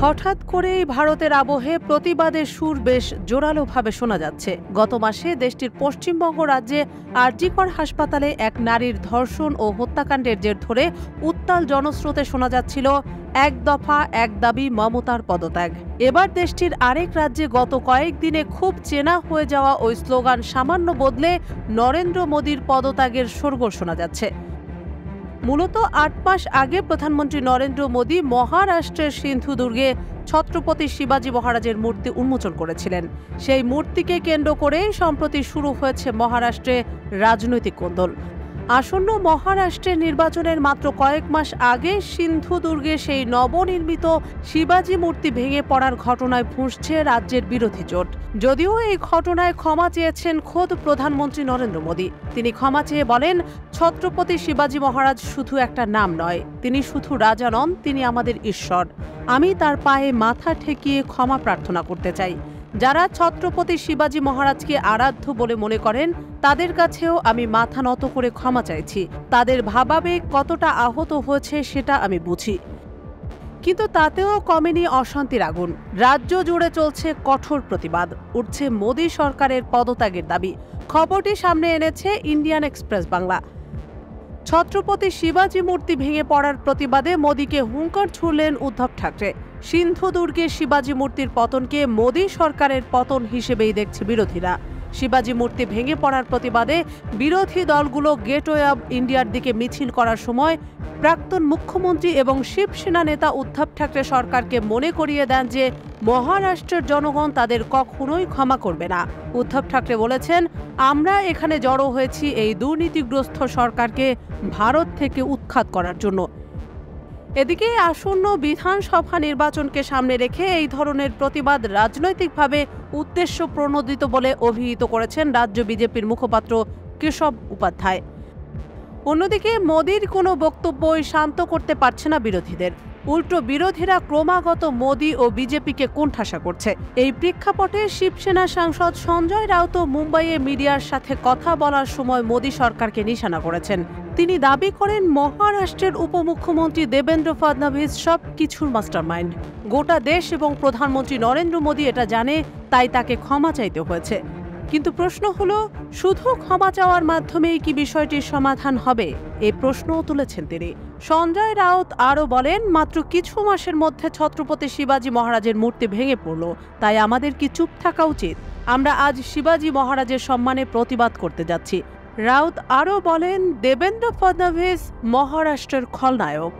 হঠাৎ করেই ভারতের আবহে প্রতিবাদের সুর বেশ জোরালোভাবে শোনা যাচ্ছে। গত মাসে দেশটির পশ্চিমবঙ্গ রাজ্যে আরজিকর হাসপাতালে এক নারীর ধর্ষণ ও হত্যাকাণ্ডের জের ধরে উত্তাল জনস্রোতে শোনা যাচ্ছিল এক দফা এক দাবি মমতার পদত্যাগ। এবার দেশটির আরেক রাজ্যে গত কয়েকদিনে খুব চেনা হয়ে যাওয়া ওই স্লোগান সামান্য বদলে নরেন্দ্র মোদীর পদত্যাগের শোরগোল শোনা যাচ্ছে। মূলত ৮ মাস আগে প্রধানমন্ত্রী নরেন্দ্র মোদী মহারাষ্ট্রের সিন্ধুদুর্গে ছত্রপতি শিবাজী মহারাজের মূর্তি উন্মোচন করেছিলেন। সেই মূর্তিকে কেন্দ্র করে সম্প্রতি শুরু হয়েছে মহারাষ্ট্রে রাজনৈতিক কোন্দল। আসন্ন মহারাষ্ট্রের নির্বাচনের মাত্র কয়েক মাস আগে সিন্ধুদুর্গে সেই নবনির্মিত শিবাজী মূর্তি ভেঙে পড়ার ঘটনায় ফুঁসছে রাজ্যের বিরোধী জোট। যদিও এই ঘটনায় ক্ষমা চেয়েছেন খোদ প্রধানমন্ত্রী নরেন্দ্র মোদী। তিনি ক্ষমা চেয়ে বলেন, ছত্রপতি শিবাজী মহারাজ শুধু একটা নাম নয়, তিনি শুধু রাজা নন, তিনি আমাদের ঈশ্বর। আমি তার পায়ে মাথা ঠেকিয়ে ক্ষমা প্রার্থনা করতে চাই। যারা ছত্রপতি শিবাজী মহারাজকে আরাধ্য বলে মনে করেন তাদের কাছেও আমি মাথা নত করে ক্ষমা চাইছি। তাদের ভাবাবেগ কতটা আহত হয়েছে সেটা আমি বুঝি। কিন্তু তাতেও কমেনি অশান্তির আগুন। রাজ্য জুড়ে চলছে কঠোর প্রতিবাদ, উঠছে মোদী সরকারের পদত্যাগের দাবি। খবরটি সামনে এনেছে ইন্ডিয়ান এক্সপ্রেস বাংলা। ছত্রপতি শিবাজী মূর্তি ভেঙে পড়ার প্রতিবাদে মোদীকে হুঙ্কার ছুড়লেন উদ্ধব ঠাকরে। সিন্ধুদুর্গে শিবাজী মূর্তির পতনকে মোদী সরকারের পতন হিসেবেই দেখছে বিরোধীরা। শিবাজী মূর্তি ভেঙে পড়ার প্রতিবাদে বিরোধী দলগুলো গেটওয়ে অব ইন্ডিয়ার দিকে মিছিল করার সময় প্রাক্তন মুখ্যমন্ত্রী এবং শিবসেনা নেতা উদ্ধব ঠাকরে সরকারকে মনে করিয়ে দেন যে মহারাষ্ট্রের জনগণ তাদের কখনোই ক্ষমা করবে না। উদ্ধব ঠাকরে বলেছেন, আমরা এখানে জড়ো হয়েছি এই দুর্নীতিগ্রস্ত সরকারকে ভারত থেকে উৎখাত করার জন্য। এদিকে আসন্ন বিধানসভা নির্বাচনকে সামনে রেখে এই ধরনের প্রতিবাদ রাজনৈতিকভাবে উদ্দেশ্য প্রণোদিত বলে অভিহিত করেছেন রাজ্য বিজেপির মুখপাত্র কেশব উপাধ্যায়। অন্যদিকে মোদীর কোনো বক্তব্যই শান্ত করতে পারছে না বিরোধীদের। উল্টো বিরোধীরা ক্রমাগত মোদী ও বিজেপিকে কোণঠাসা করছে। এই প্রেক্ষাপটে শিবসেনা সাংসদ সঞ্জয় রাউত মুম্বাইয়ে মিডিয়ার সাথে কথা বলার সময় মোদী সরকারকে নিশানা করেছেন। তিনি দাবি করেন, মহারাষ্ট্রের উপমুখ্যমন্ত্রী দেবেন্দ্র ফডনভিস সব কিছুর মাস্টারমাইন্ড। গোটা দেশ এবং প্রধানমন্ত্রী নরেন্দ্র মোদী এটা জানে, তাই তাকে ক্ষমা চাইতে হয়েছে। কিন্তু প্রশ্ন হলো, শুধু ক্ষমা চাওয়ার মাধ্যমেই কি বিষয়টির সমাধান হবে? এই প্রশ্নও তুলেছেন তিনি। সঞ্জয় রাউত আরও বলেন, মাত্র কিছু মাসের মধ্যে ছত্রপতি শিবাজী মহারাজের মূর্তি ভেঙে পড়ল, তাই আমাদের কি চুপ থাকা উচিত? আমরা আজ শিবাজী মহারাজের সম্মানে প্রতিবাদ করতে যাচ্ছি। রাউত আরও বলেন, দেবেন্দ্র ফডনভিস মহারাষ্ট্রের খলনায়ক।